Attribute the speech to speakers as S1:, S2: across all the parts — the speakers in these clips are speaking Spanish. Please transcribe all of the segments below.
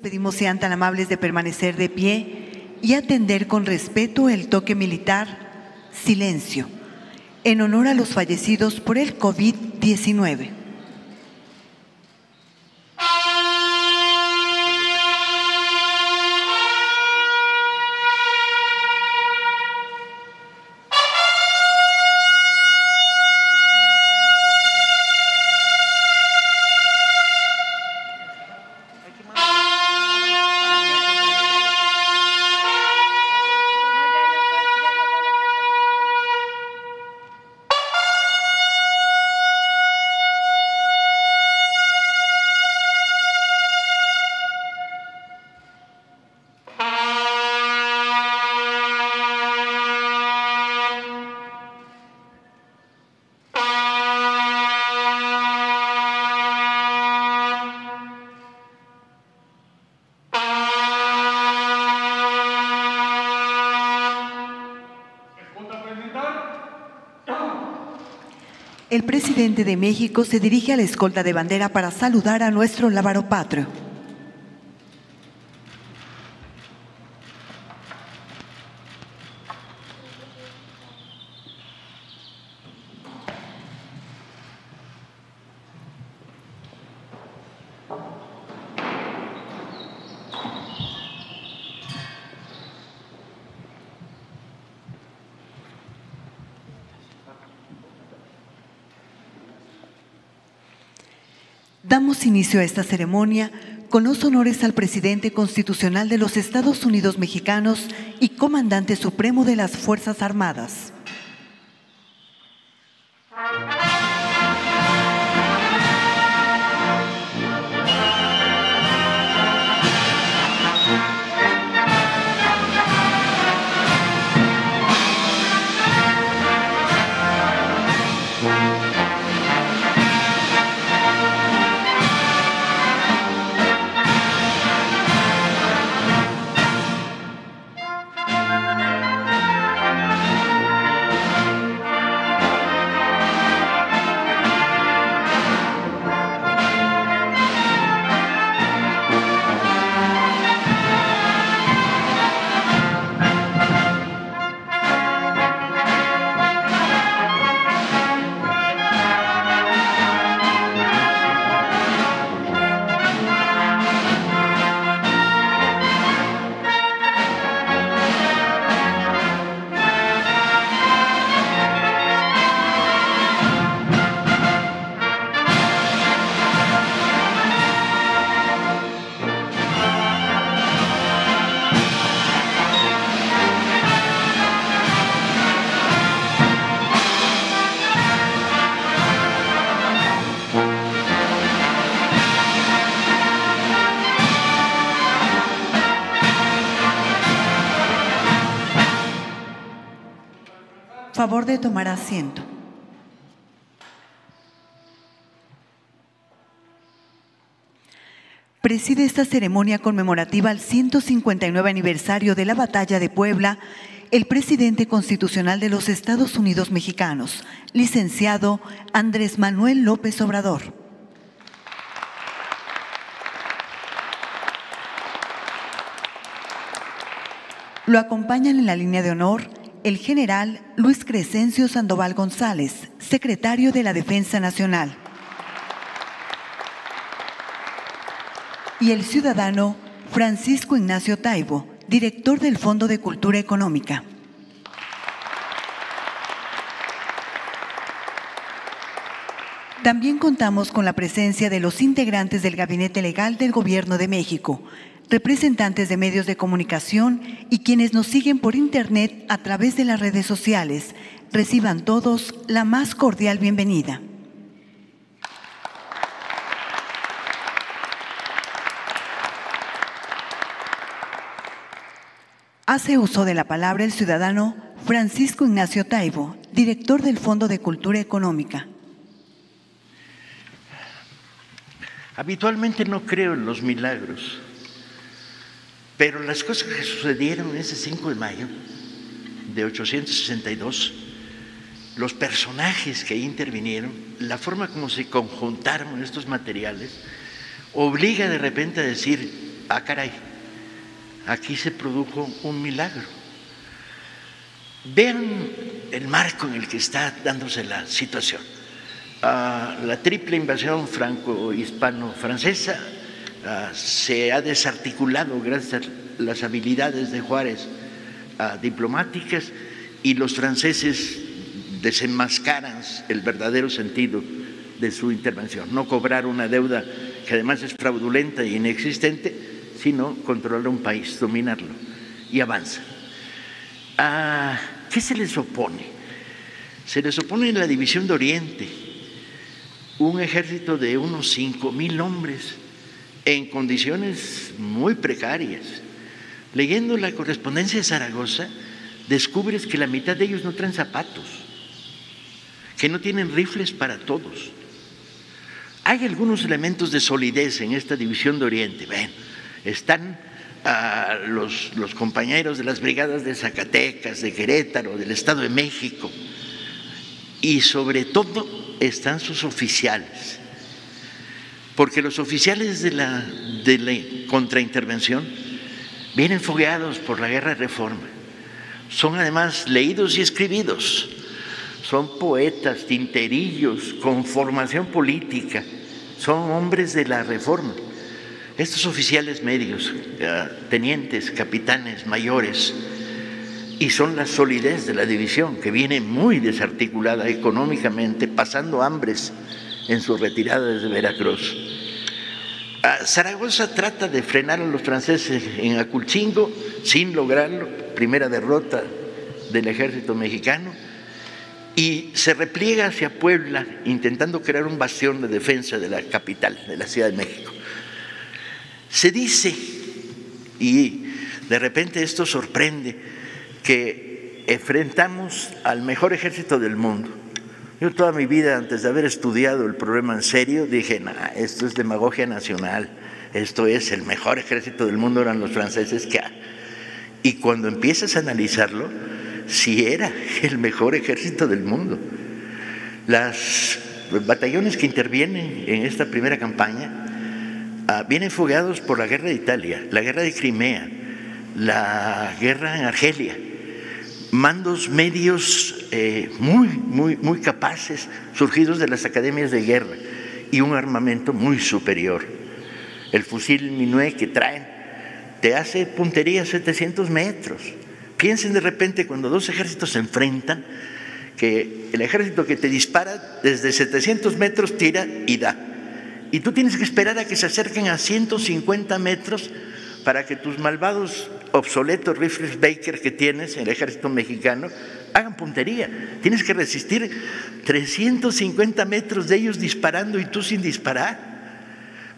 S1: pedimos sean tan amables de permanecer de pie y atender con respeto el toque militar, silencio, en honor a los fallecidos por el COVID-19. El presidente de México se dirige a la escolta de bandera para saludar a nuestro lábaro patrio. Damos inicio a esta ceremonia con los honores al presidente constitucional de los Estados Unidos mexicanos y comandante supremo de las Fuerzas Armadas. Favor de tomar asiento. Preside esta ceremonia conmemorativa al 159 aniversario de la Batalla de Puebla el presidente constitucional de los Estados Unidos mexicanos, licenciado Andrés Manuel López Obrador. Lo acompañan en la línea de honor el general Luis Crescencio Sandoval González, secretario de la Defensa Nacional, y el ciudadano Francisco Ignacio Taibo, director del Fondo de Cultura Económica. También contamos con la presencia de los integrantes del Gabinete Legal del Gobierno de México, representantes de medios de comunicación y quienes nos siguen por Internet a través de las redes sociales. Reciban todos la más cordial bienvenida. Hace uso de la palabra el ciudadano Francisco Ignacio Taibo, director del Fondo de Cultura Económica.
S2: Habitualmente no creo en los milagros, pero las cosas que sucedieron ese 5 de mayo de 1862, los personajes que intervinieron, la forma como se conjuntaron estos materiales, obliga de repente a decir, ah, caray, aquí se produjo un milagro. Vean el marco en el que está dándose la situación. La triple invasión franco-hispano-francesa se ha desarticulado gracias a las habilidades de Juárez diplomáticas, y los franceses desenmascaran el verdadero sentido de su intervención: no cobrar una deuda que además es fraudulenta e inexistente, sino controlar un país, dominarlo, y avanza. ¿Qué se les opone? Se les opone la División de Oriente, un ejército de unos 5,000 hombres en condiciones muy precarias. Leyendo la correspondencia de Zaragoza, descubres que la mitad de ellos no traen zapatos, que no tienen rifles para todos. Hay algunos elementos de solidez en esta División de Oriente. Ven, están los compañeros de las brigadas de Zacatecas, de Querétaro, del Estado de México, y sobre todo están sus oficiales, porque los oficiales de la contraintervención vienen fogueados por la Guerra de Reforma. Son además leídos y escribidos, son poetas, tinterillos, con formación política, son hombres de la Reforma. Estos oficiales medios, tenientes, capitanes, mayores, y son la solidez de la división, que viene muy desarticulada económicamente, pasando hambres en su retirada desde Veracruz. Zaragoza trata de frenar a los franceses en Aculcingo sin lograrlo, primera derrota del ejército mexicano, y se repliega hacia Puebla intentando crear un bastión de defensa de la capital, de la Ciudad de México. Se dice, y de repente esto sorprende, que enfrentamos al mejor ejército del mundo. Yo toda mi vida, antes de haber estudiado el problema en serio, dije, nah, esto es demagogia nacional, esto es el mejor ejército del mundo, eran los franceses que... Y cuando empiezas a analizarlo, sí era el mejor ejército del mundo. Los batallones que intervienen en esta primera campaña vienen fogueados por la guerra de Italia, la guerra de Crimea, la guerra en Argelia, mandos medios muy capaces, surgidos de las academias de guerra, y un armamento muy superior. El fusil Minuet que traen te hace puntería a 700 metros. Piensen de repente, cuando dos ejércitos se enfrentan, que el ejército que te dispara desde 700 metros tira y da, y tú tienes que esperar a que se acerquen a 150 metros para que tus malvados, obsoletos rifles Baker que tienes en el ejército mexicano hagan puntería. Tienes que resistir 350 metros de ellos disparando y tú sin disparar.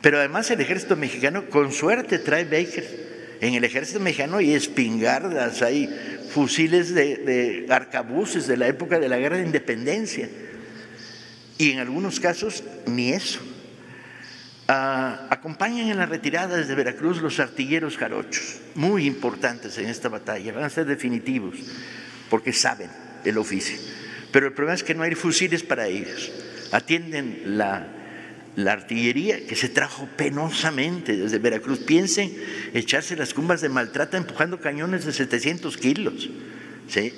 S2: Pero además el ejército mexicano con suerte trae Baker. En el ejército mexicano hay espingardas, hay fusiles de arcabuces de la época de la Guerra de Independencia, y en algunos casos ni eso. Acompañan en la retirada desde Veracruz los artilleros jarochos, muy importantes en esta batalla, van a ser definitivos porque saben el oficio, pero el problema es que no hay fusiles para ellos. Atienden la artillería que se trajo penosamente desde Veracruz. Piensen echarse las cumbas de Maltrata empujando cañones de 700 kilos, ¿sí?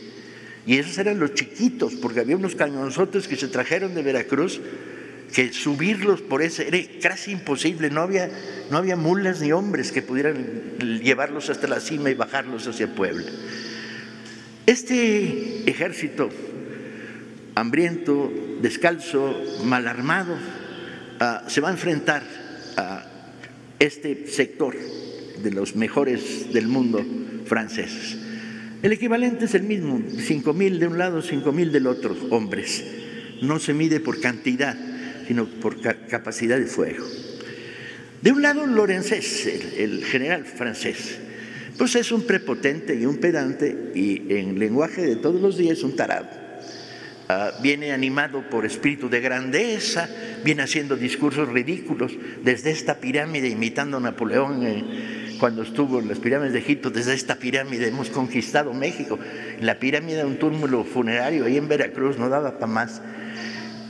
S2: Y esos eran los chiquitos, porque había unos cañonzotes que se trajeron de Veracruz que subirlos por ese era casi imposible, no había mulas ni hombres que pudieran llevarlos hasta la cima y bajarlos hacia Puebla. Este ejército hambriento, descalzo, mal armado, se va a enfrentar a este sector de los mejores del mundo franceses. El equivalente es el mismo, 5,000 de un lado, 5,000 del otro, hombres. No se mide por cantidad, sino por capacidad de fuego. De un lado, Lorenzés, el general francés, pues es un prepotente y un pedante, y en lenguaje de todos los días un tarado. Viene animado por espíritu de grandeza, viene haciendo discursos ridículos desde esta pirámide, imitando a Napoleón cuando estuvo en las pirámides de Egipto. Desde esta pirámide hemos conquistado México. En la pirámide de un túmulo funerario ahí en Veracruz, no daba para más.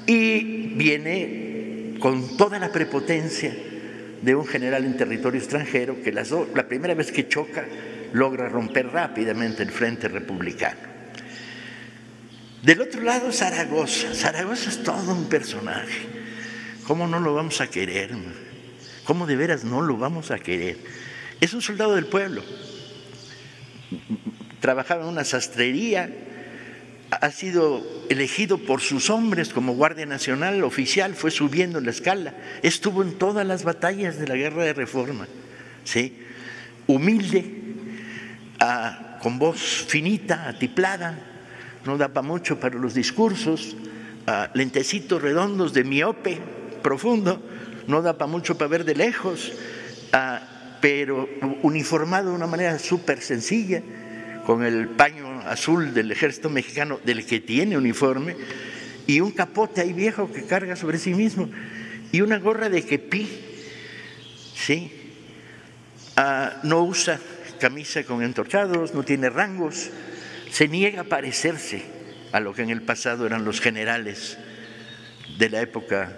S2: Y viene con toda la prepotencia de un general en territorio extranjero que la primera vez que choca logra romper rápidamente el frente republicano. Del otro lado, Zaragoza. Zaragoza es todo un personaje. ¿Cómo no lo vamos a querer? ¿Cómo de veras no lo vamos a querer? Es un soldado del pueblo. Trabajaba en una sastrería, ha sido elegido por sus hombres como guardia nacional oficial, fue subiendo en la escala, estuvo en todas las batallas de la Guerra de Reforma, ¿sí? Humilde, con voz finita, atiplada, no daba mucho para los discursos, lentecitos redondos de miope profundo, no daba mucho para ver de lejos, pero uniformado de una manera súper sencilla, con el paño azul del ejército mexicano, del que tiene uniforme, y un capote ahí viejo que carga sobre sí mismo, y una gorra de kepí, ¿sí? No usa camisa con entorchados, no tiene rangos, se niega a parecerse a lo que en el pasado eran los generales de la época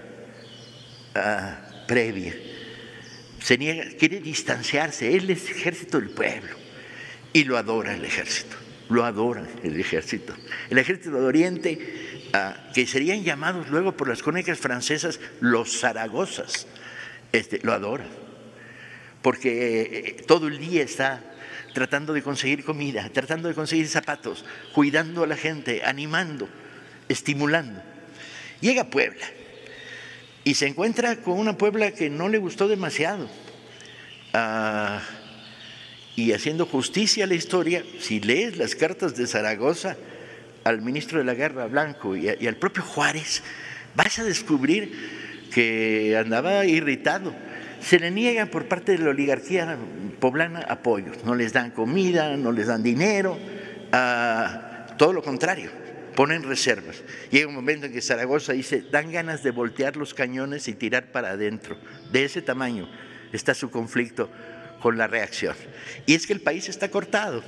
S2: previa. Se niega, quiere distanciarse, él es ejército del pueblo y lo adora el ejército, lo adora el ejército. El ejército de Oriente, que serían llamados luego por las crónicas francesas los zaragozas, lo adora, porque todo el día está tratando de conseguir comida, tratando de conseguir zapatos, cuidando a la gente, animando, estimulando. Llega a Puebla y se encuentra con una Puebla que no le gustó demasiado. Y haciendo justicia a la historia, si lees las cartas de Zaragoza al ministro de la Guerra, Blanco, y al propio Juárez, vas a descubrir que andaba irritado. Se le niega por parte de la oligarquía poblana apoyos, no les dan comida, no les dan dinero, todo lo contrario, ponen reservas. Llega un momento en que Zaragoza dice, dan ganas de voltear los cañones y tirar para adentro. De ese tamaño está su conflicto con la reacción. Y es que el país está cortado.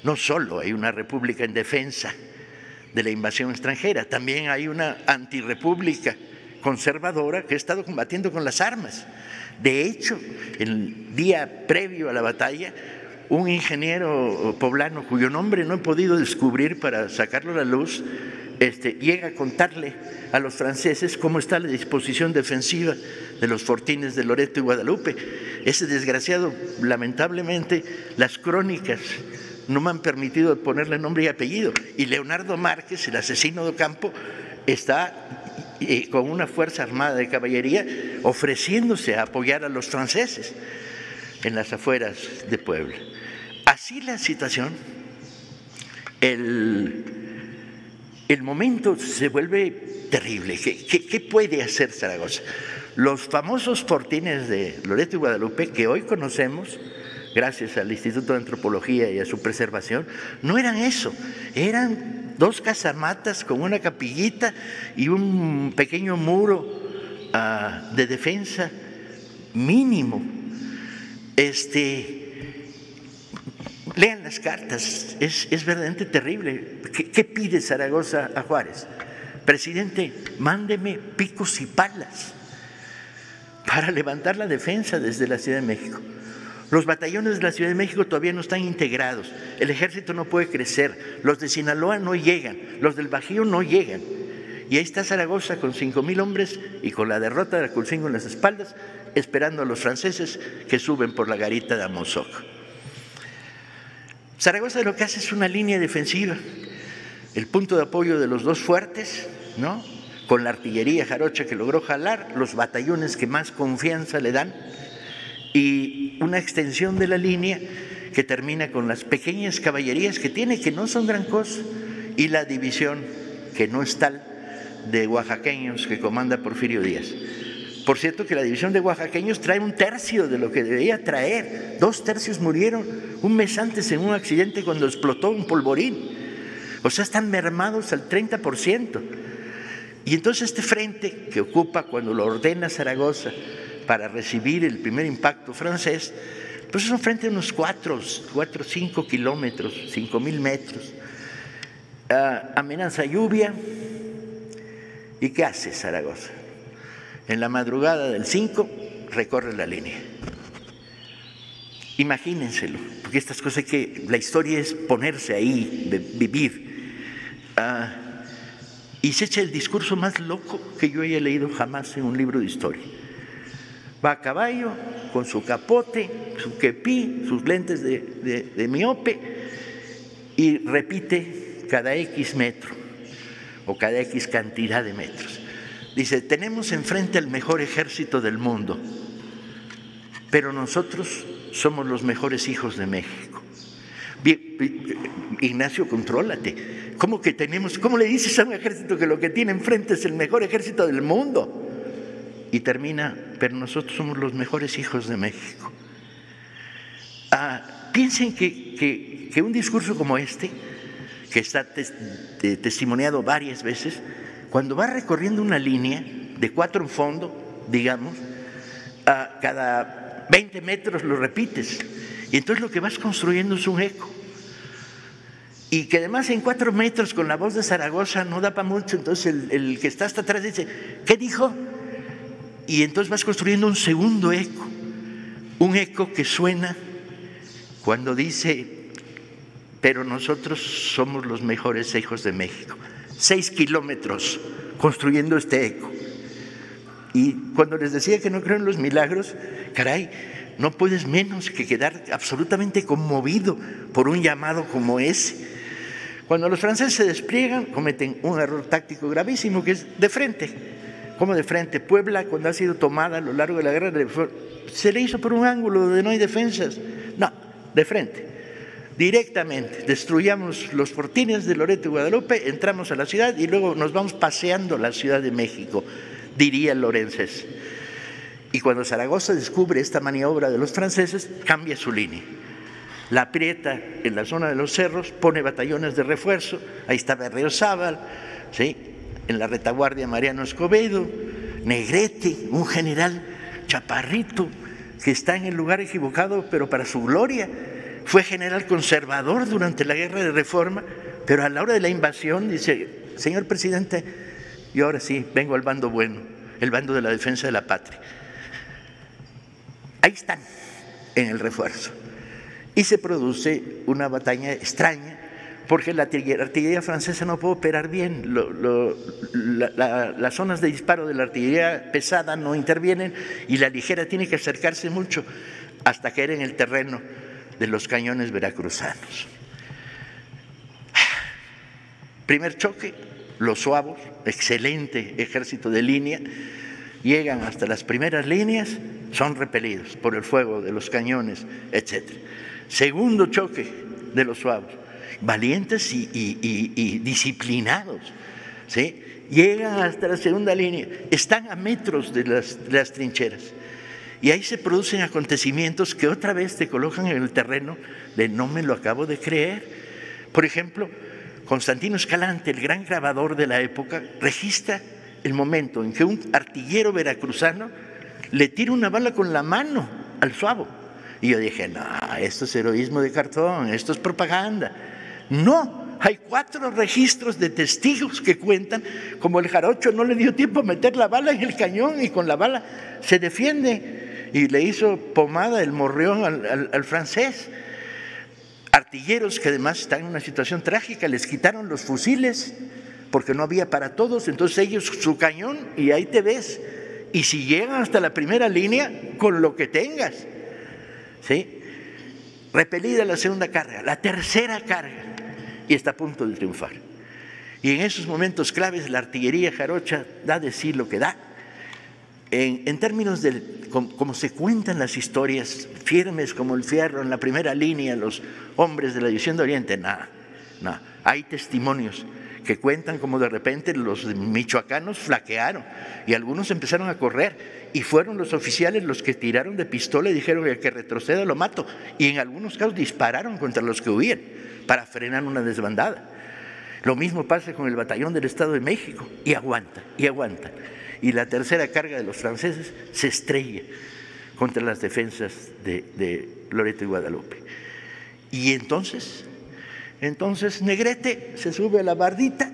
S2: No solo hay una república en defensa de la invasión extranjera, también hay una antirrepública conservadora que ha estado combatiendo con las armas. De hecho, el día previo a la batalla, un ingeniero poblano cuyo nombre no he podido descubrir para sacarlo a la luz, llega a contarle a los franceses cómo está la disposición defensiva de los fortines de Loreto y Guadalupe. Ese desgraciado, lamentablemente, las crónicas no me han permitido ponerle nombre y apellido. Y Leonardo Márquez, el asesino de Ocampo, está con una fuerza armada de caballería ofreciéndose a apoyar a los franceses en las afueras de Puebla. Así la situación, el momento se vuelve terrible. ¿Qué puede hacer Zaragoza? Los famosos fortines de Loreto y Guadalupe, que hoy conocemos gracias al Instituto de Antropología y a su preservación, no eran eso, eran 2 casamatas con una capillita y un pequeño muro de defensa mínimo. Lean las cartas, es verdaderamente terrible. ¿Qué pide Zaragoza a Juárez? Presidente, mándeme picos y palas para levantar la defensa desde la Ciudad de México. Los batallones de la Ciudad de México todavía no están integrados, el ejército no puede crecer, los de Sinaloa no llegan, los del Bajío no llegan. Y ahí está Zaragoza con 5,000 hombres y con la derrota de Aculcingo en las espaldas, esperando a los franceses que suben por la garita de Amozoc. Zaragoza lo que hace es una línea defensiva, el punto de apoyo de los 2 fuertes, ¿no?, con la artillería jarocha que logró jalar, los batallones que más confianza le dan, y una extensión de la línea que termina con las pequeñas caballerías que tiene, que no son gran cosa, y la división, que no es tal, de oaxaqueños que comanda Porfirio Díaz. Por cierto que la división de oaxaqueños trae 1/3 de lo que debería traer. 2/3 murieron un mes antes en un accidente cuando explotó un polvorín. O sea, están mermados al 30%. Y entonces este frente que ocupa cuando lo ordena Zaragoza para recibir el primer impacto francés, pues es un frente de unos 4 o 5 kilómetros, 5,000 metros. Amenaza lluvia. ¿Y qué hace Zaragoza? En la madrugada del 5 recorre la línea. Imagínenselo, porque estas cosas la historia es ponerse ahí, de vivir. Y se echa el discurso más loco que yo haya leído jamás en un libro de historia. Va a caballo, con su capote, su kepí, sus lentes de miope, y repite cada X metro o cada X cantidad de metros. Dice, tenemos enfrente al mejor ejército del mundo, pero nosotros somos los mejores hijos de México. Bien, Ignacio, contrólate. ¿Cómo que tenemos? ¿Cómo le dices a un ejército que lo que tiene enfrente es el mejor ejército del mundo? Y termina, pero nosotros somos los mejores hijos de México. Piensen que un discurso como este, que está testimoniado varias veces, cuando va recorriendo una línea de 4 en fondo, digamos, cada 20 metros lo repites, y entonces lo que vas construyendo es un eco. Y que además en 4 metros con la voz de Zaragoza no da para mucho, entonces el que está hasta atrás dice, ¿qué dijo? Y entonces vas construyendo un segundo eco, un eco que suena cuando dice, pero nosotros somos los mejores hijos de México. 6 kilómetros construyendo este eco. Y cuando les decía que no creo en los milagros, caray, no puedes menos que quedar absolutamente conmovido por un llamado como ese. Cuando los franceses se despliegan, cometen un error táctico gravísimo, que es de frente. ¿Cómo de frente? Puebla, cuando ha sido tomada a lo largo de la guerra, se le hizo por un ángulo donde no hay defensas. No, de frente, directamente. Destruyamos los fortines de Loreto y Guadalupe, entramos a la ciudad y luego nos vamos paseando la Ciudad de México, diría Lorenzés. Y cuando Zaragoza descubre esta maniobra de los franceses, cambia su línea. La aprieta en la zona de los cerros, pone batallones de refuerzo, ahí está Berriozábal, ¿sí? En la retaguardia Mariano Escobedo, Negrete, un general chaparrito que está en el lugar equivocado, pero para su gloria. Fue general conservador durante la guerra de Reforma, pero a la hora de la invasión dice, señor presidente, yo ahora sí vengo al bando bueno, el bando de la defensa de la patria. Ahí están, en el refuerzo. Y se produce una batalla extraña, porque la artillería francesa no puede operar bien, las zonas de disparo de la artillería pesada no intervienen y la ligera tiene que acercarse mucho hasta caer en el terreno de los cañones veracruzanos. Primer choque, los suavos, excelente ejército de línea, llegan hasta las primeras líneas, son repelidos por el fuego de los cañones, etc. Segundo choque de los suavos, valientes y disciplinados, ¿sí? Llegan hasta la segunda línea, están a metros de las trincheras. Y ahí se producen acontecimientos que otra vez te colocan en el terreno de no me lo acabo de creer. Por ejemplo, Constantino Escalante, el gran grabador de la época, registra el momento en que un artillero veracruzano le tira una bala con la mano al suavo. Y yo dije, no, esto es heroísmo de cartón, esto es propaganda. No, hay 4 registros de testigos que cuentan como el jarocho no le dio tiempo a meter la bala en el cañón y con la bala se defiende y le hizo pomada el morrión al francés. Artilleros que además están en una situación trágica, les quitaron los fusiles porque no había para todos, entonces ellos su cañón y ahí te ves. Y si llegan hasta la primera línea, con lo que tengas, ¿sí? Repelida la segunda carga, la tercera carga, y está a punto de triunfar. Y en esos momentos claves la artillería jarocha da de sí lo que da. En términos de como se cuentan las historias, firmes como el fierro en la primera línea, los hombres de la División de Oriente, nada. Hay testimonios que cuentan como de repente los michoacanos flaquearon y algunos empezaron a correr y fueron los oficiales los que tiraron de pistola y dijeron que retroceda lo mato, y en algunos casos dispararon contra los que huían para frenar una desbandada. Lo mismo pasa con el batallón del Estado de México, y aguanta, y la tercera carga de los franceses se estrella contra las defensas de Loreto y Guadalupe. Y entonces Negrete se sube a la bardita,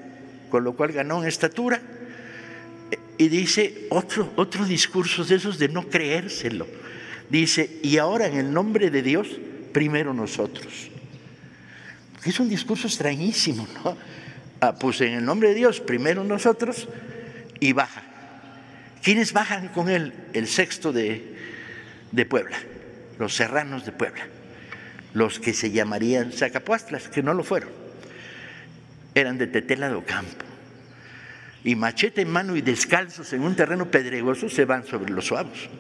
S2: con lo cual ganó en estatura, Y dice otro discurso de esos de no creérselo. Dice, y ahora en el nombre de Dios, primero nosotros. Es un discurso extrañísimo, ¿no? Pues en el nombre de Dios, primero nosotros, y baja. ¿Quiénes bajan con él? El sexto de Puebla, los serranos de Puebla, los que se llamarían Zacapuastlas, que no lo fueron. Eran de Tetela de Ocampo. Y machete en mano y descalzos en un terreno pedregoso se van sobre los suavos.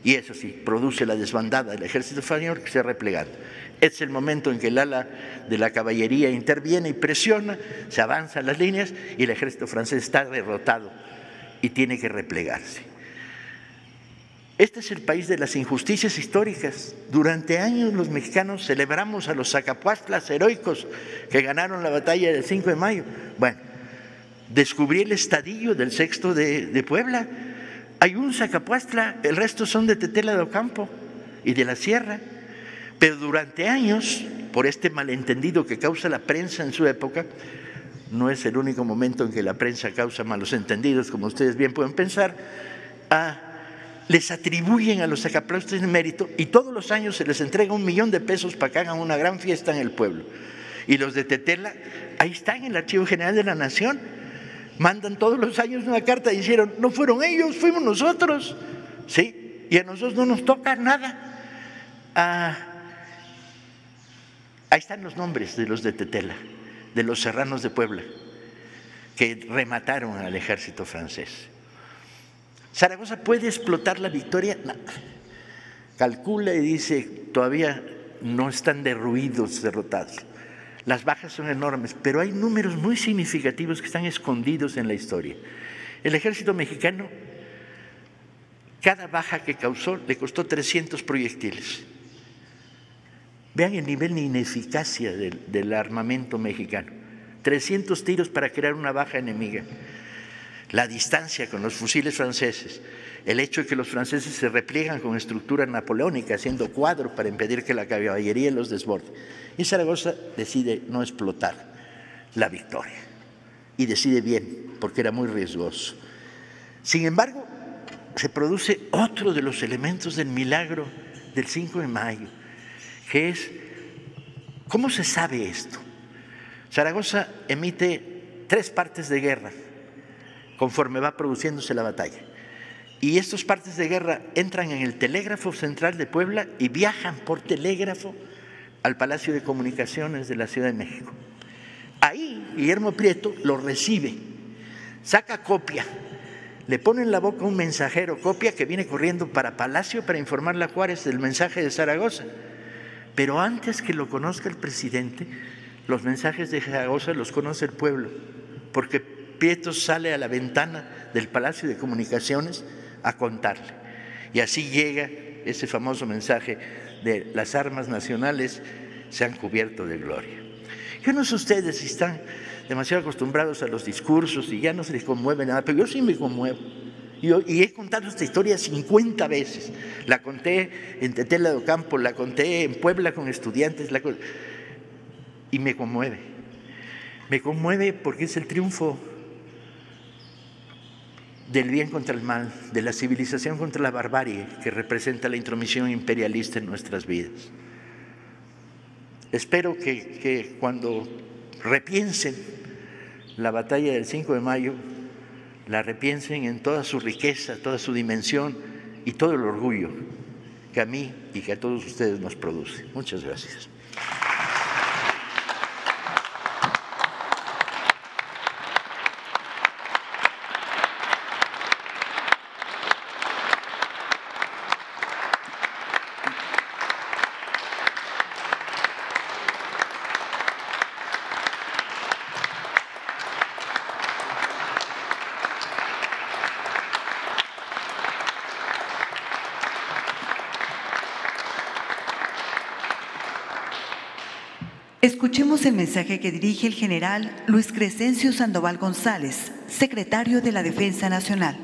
S2: Y eso sí, produce la desbandada del ejército español que se ha replegado. Es el momento en que el ala de la caballería interviene y presiona, se avanzan las líneas y el ejército francés está derrotado y tiene que replegarse. Este es el país de las injusticias históricas. Durante años los mexicanos celebramos a los Zacapuastlas heroicos que ganaron la batalla del 5 de mayo. Bueno, descubrí el estadillo del sexto de Puebla. Hay un Zacapuastla, el resto son de Tetela de Ocampo y de la Sierra. Pero durante años, por este malentendido que causa la prensa en su época, no es el único momento en que la prensa causa malos entendidos, como ustedes bien pueden pensar, les atribuyen a los Zacapuastlas el mérito y todos los años se les entrega $1 millón para que hagan una gran fiesta en el pueblo. Y los de Tetela, ahí está en el Archivo General de la Nación, mandan todos los años una carta y dijeron, no fueron ellos, fuimos nosotros, ¿sí? Y a nosotros no nos toca nada. Ahí están los nombres de los de Tetela, de los serranos de Puebla, que remataron al ejército francés. ¿Zaragoza puede explotar la victoria? No. Calcula y dice, todavía no están derruidos, derrotados. Las bajas son enormes, pero hay números muy significativos que están escondidos en la historia. El ejército mexicano, cada baja que causó, le costó 300 proyectiles. Vean el nivel de ineficacia del armamento mexicano. 300 tiros para crear una baja enemiga. La distancia con los fusiles franceses, el hecho de que los franceses se repliegan con estructura napoleónica, haciendo cuadro para impedir que la caballería los desborde. Y Zaragoza decide no explotar la victoria. Y decide bien, porque era muy riesgoso. Sin embargo, se produce otro de los elementos del milagro del 5 de mayo, que es, ¿cómo se sabe esto? Zaragoza emite 3 partes de guerra conforme va produciéndose la batalla. Y estos partes de guerra entran en el telégrafo central de Puebla y viajan por telégrafo al Palacio de Comunicaciones de la Ciudad de México. Ahí Guillermo Prieto lo recibe, saca copia, le pone en la boca un mensajero, copia que viene corriendo para Palacio para informarle a Juárez del mensaje de Zaragoza. Pero antes que lo conozca el presidente, los mensajes de Zaragoza los conoce el pueblo, porque Prieto sale a la ventana del Palacio de Comunicaciones a contarle. Y así llega ese famoso mensaje de las armas nacionales se han cubierto de gloria. Yo no sé ustedes si están demasiado acostumbrados a los discursos y ya no se les conmueve nada, pero yo sí me conmuevo. Y he contado esta historia 50 veces. La conté en Tetela de Ocampo, la conté en Puebla con estudiantes, y me conmueve. Me conmueve porque es el triunfo del bien contra el mal, de la civilización contra la barbarie que representa la intromisión imperialista en nuestras vidas. Espero que cuando repiensen la batalla del 5 de mayo, la repiensen en toda su riqueza, toda su dimensión y todo el orgullo que a mí y que a todos ustedes nos produce. Muchas gracias.
S1: Escuchemos el mensaje que dirige el general Luis Crescencio Sandoval González, secretario de la Defensa Nacional.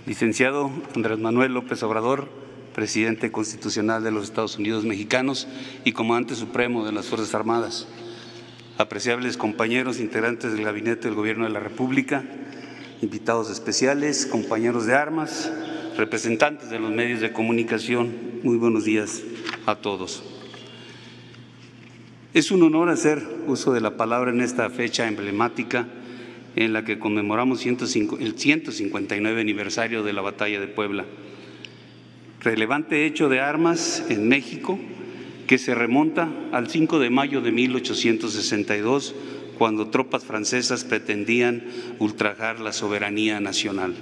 S3: Licenciado Andrés Manuel López Obrador, presidente constitucional de los Estados Unidos mexicanos y comandante supremo de las Fuerzas Armadas, apreciables compañeros integrantes del Gabinete del Gobierno de la República, invitados especiales, compañeros de armas, representantes de los medios de comunicación, muy buenos días a todos. Es un honor hacer uso de la palabra en esta fecha emblemática en la que conmemoramos el 159 aniversario de la Batalla de Puebla, relevante hecho de armas en México que se remonta al 5 de mayo de 1862, cuando tropas francesas pretendían ultrajar la soberanía nacional.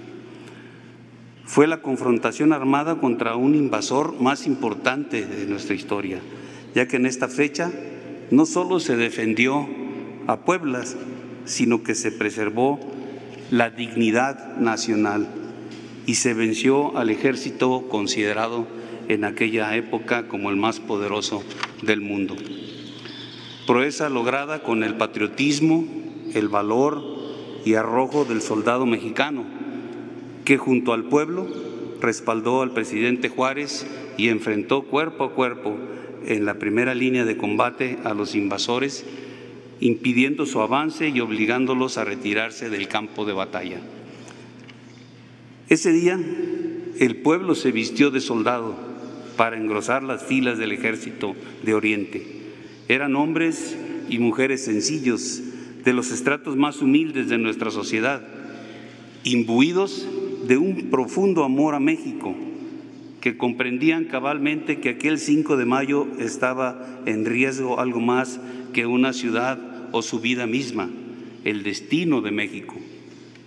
S3: Fue la confrontación armada contra un invasor más importante de nuestra historia, ya que en esta fecha no solo se defendió a Puebla, sino que se preservó la dignidad nacional y se venció al ejército considerado en aquella época como el más poderoso del mundo. Proeza lograda con el patriotismo, el valor y arrojo del soldado mexicano, que junto al pueblo respaldó al presidente Juárez y enfrentó cuerpo a cuerpo en la primera línea de combate a los invasores, impidiendo su avance y obligándolos a retirarse del campo de batalla. Ese día, el pueblo se vistió de soldado para engrosar las filas del ejército de Oriente. Eran hombres y mujeres sencillos, de los estratos más humildes de nuestra sociedad, imbuidos de un profundo amor a México, que comprendían cabalmente que aquel 5 de mayo estaba en riesgo algo más que una ciudad o su vida misma, el destino de México.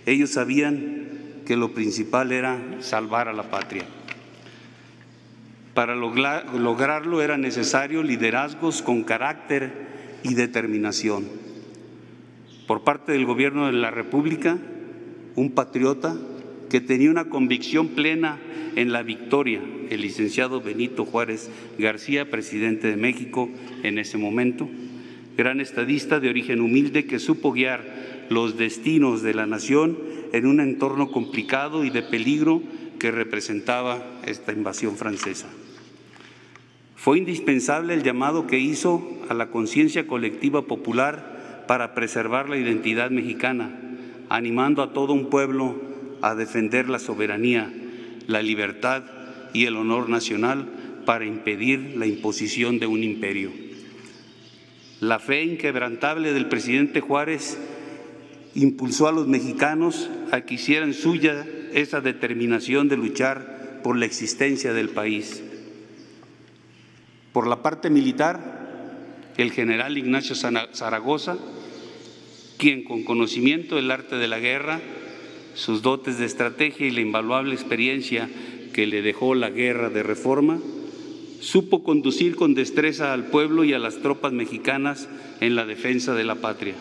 S3: Ellos sabían que lo principal era salvar a la patria. Para lograrlo era necesario liderazgos con carácter y determinación. Por parte del Gobierno de la República, un patriota que tenía una convicción plena en la victoria, el licenciado Benito Juárez García, presidente de México en ese momento, gran estadista de origen humilde que supo guiar los destinos de la nación en un entorno complicado y de peligro que representaba esta invasión francesa. Fue indispensable el llamado que hizo a la conciencia colectiva popular para preservar la identidad mexicana, animando a todo un pueblo a defender la soberanía, la libertad y el honor nacional para impedir la imposición de un imperio. La fe inquebrantable del presidente Juárez impulsó a los mexicanos a que hicieran suya esa determinación de luchar por la existencia del país. Por la parte militar, el general Ignacio Zaragoza, quien con conocimiento del arte de la guerra, sus dotes de estrategia y la invaluable experiencia que le dejó la guerra de Reforma, supo conducir con destreza al pueblo y a las tropas mexicanas en la defensa de la patria,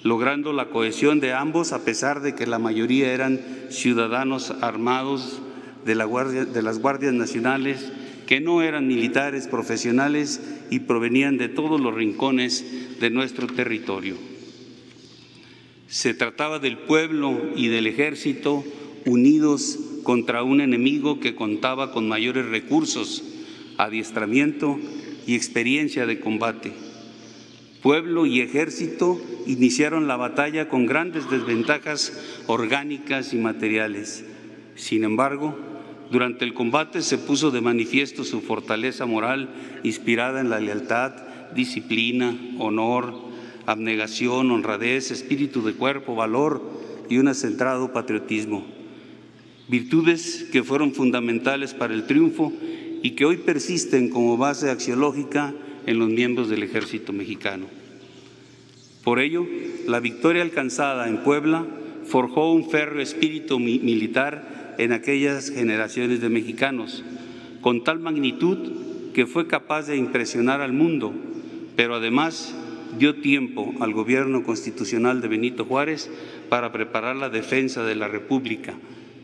S3: logrando la cohesión de ambos a pesar de que la mayoría eran ciudadanos armados de las guardias nacionales que no eran militares profesionales y provenían de todos los rincones de nuestro territorio. Se trataba del pueblo y del ejército unidos contra un enemigo que contaba con mayores recursos, adiestramiento y experiencia de combate. Pueblo y ejército iniciaron la batalla con grandes desventajas orgánicas y materiales. Sin embargo, durante el combate se puso de manifiesto su fortaleza moral inspirada en la lealtad, disciplina, honor, abnegación, honradez, espíritu de cuerpo, valor y un acentrado patriotismo. Virtudes que fueron fundamentales para el triunfo y que hoy persisten como base axiológica en los miembros del ejército mexicano. Por ello, la victoria alcanzada en Puebla forjó un férreo espíritu militar en aquellas generaciones de mexicanos, con tal magnitud que fue capaz de impresionar al mundo, pero además dio tiempo al gobierno constitucional de Benito Juárez para preparar la defensa de la República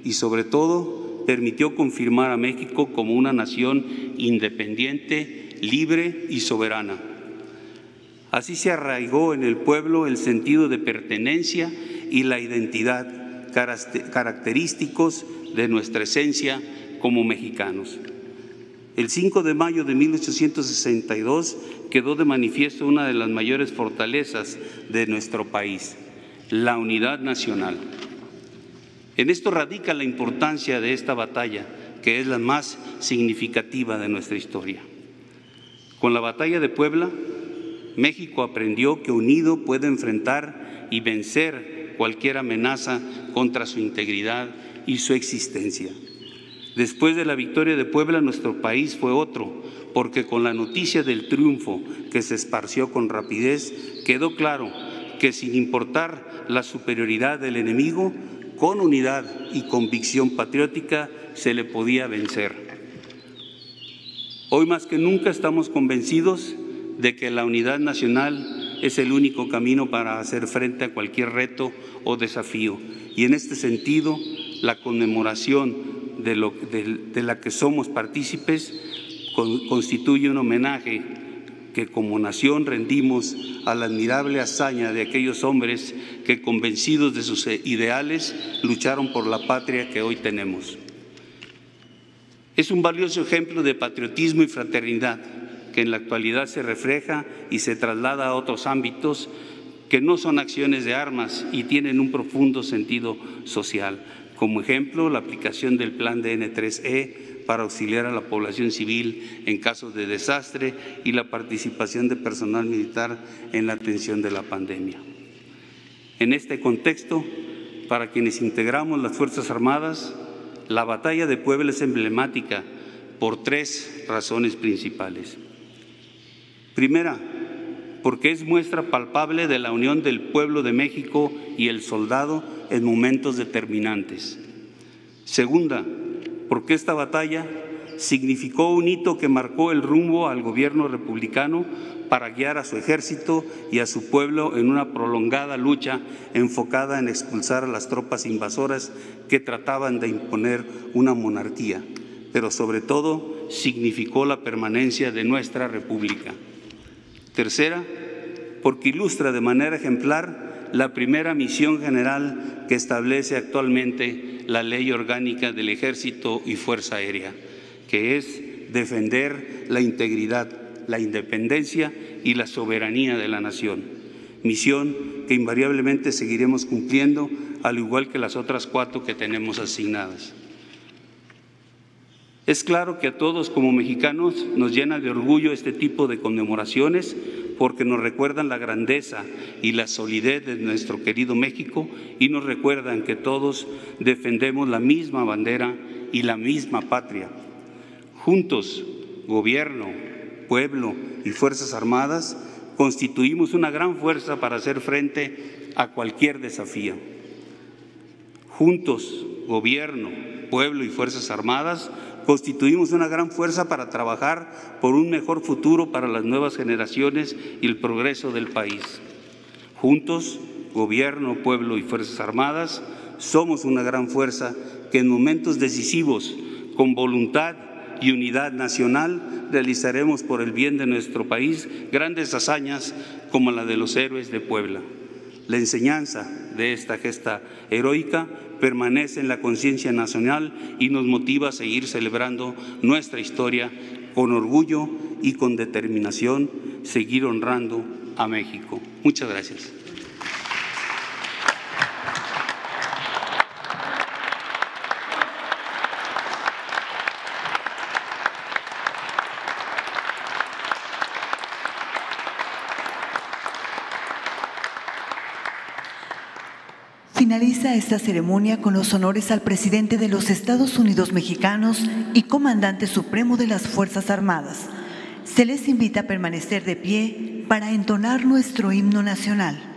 S3: y, sobre todo, permitió confirmar a México como una nación independiente, libre y soberana. Así se arraigó en el pueblo el sentido de pertenencia y la identidad, característicos de nuestra esencia como mexicanos. El 5 de mayo de 1862 quedó de manifiesto una de las mayores fortalezas de nuestro país, la unidad nacional. En esto radica la importancia de esta batalla, que es la más significativa de nuestra historia. Con la batalla de Puebla, México aprendió que unido puede enfrentar y vencer cualquier amenaza contra su integridad y su existencia. Después de la victoria de Puebla, nuestro país fue otro, porque con la noticia del triunfo que se esparció con rapidez, quedó claro que sin importar la superioridad del enemigo, con unidad y convicción patriótica se le podía vencer. Hoy más que nunca estamos convencidos de que la unidad nacional es el único camino para hacer frente a cualquier reto o desafío. Y en este sentido, la conmemoración de la que somos partícipes constituye un homenaje que como nación rendimos a la admirable hazaña de aquellos hombres que, convencidos de sus ideales, lucharon por la patria que hoy tenemos. Es un valioso ejemplo de patriotismo y fraternidad que en la actualidad se refleja y se traslada a otros ámbitos que no son acciones de armas y tienen un profundo sentido social. Como ejemplo, la aplicación del plan de N3E para auxiliar a la población civil en casos de desastre y la participación de personal militar en la atención de la pandemia. En este contexto, para quienes integramos las Fuerzas Armadas, la batalla de Puebla es emblemática por tres razones principales. Primera, porque es muestra palpable de la unión del pueblo de México y el soldado en momentos determinantes. Segunda, porque esta batalla significó un hito que marcó el rumbo al gobierno republicano para guiar a su ejército y a su pueblo en una prolongada lucha enfocada en expulsar a las tropas invasoras que trataban de imponer una monarquía, pero sobre todo significó la permanencia de nuestra república. Tercera, porque ilustra de manera ejemplar la primera misión general que establece actualmente la Ley Orgánica del Ejército y Fuerza Aérea, que es defender la integridad, la independencia y la soberanía de la nación, misión que invariablemente seguiremos cumpliendo, al igual que las otras 4 que tenemos asignadas. Es claro que a todos como mexicanos nos llena de orgullo este tipo de conmemoraciones porque nos recuerdan la grandeza y la solidez de nuestro querido México y nos recuerdan que todos defendemos la misma bandera y la misma patria. Juntos, gobierno, pueblo y Fuerzas Armadas, constituimos una gran fuerza para hacer frente a cualquier desafío. Juntos, gobierno, pueblo y Fuerzas Armadas, constituimos una gran fuerza para trabajar por un mejor futuro para las nuevas generaciones y el progreso del país. Juntos, gobierno, pueblo y Fuerzas Armadas, somos una gran fuerza que en momentos decisivos, con voluntad y unidad nacional, realizaremos por el bien de nuestro país grandes hazañas como la de los héroes de Puebla. La enseñanza de esta gesta heroica permanece en la conciencia nacional y nos motiva a seguir celebrando nuestra historia con orgullo y con determinación, seguir honrando a México. Muchas gracias.
S1: Finaliza esta ceremonia con los honores al presidente de los Estados Unidos mexicanos y comandante supremo de las Fuerzas Armadas. Se les invita a permanecer de pie para entonar nuestro himno nacional.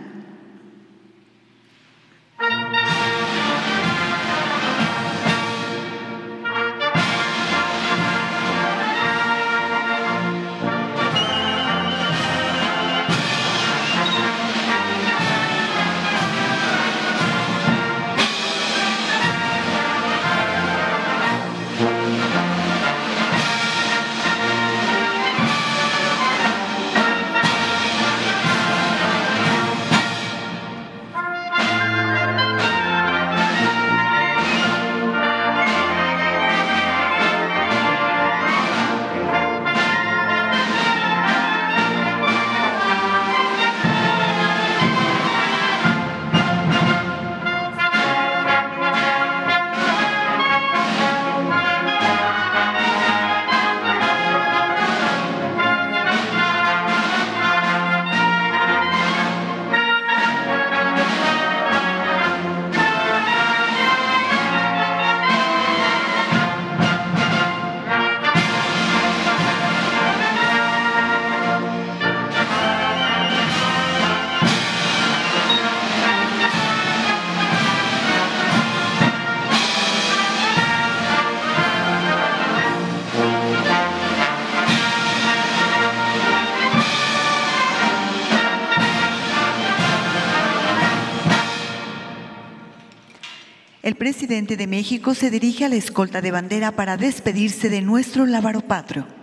S1: presidente de México se dirige a la escolta de bandera para despedirse de nuestro lábaro patrio.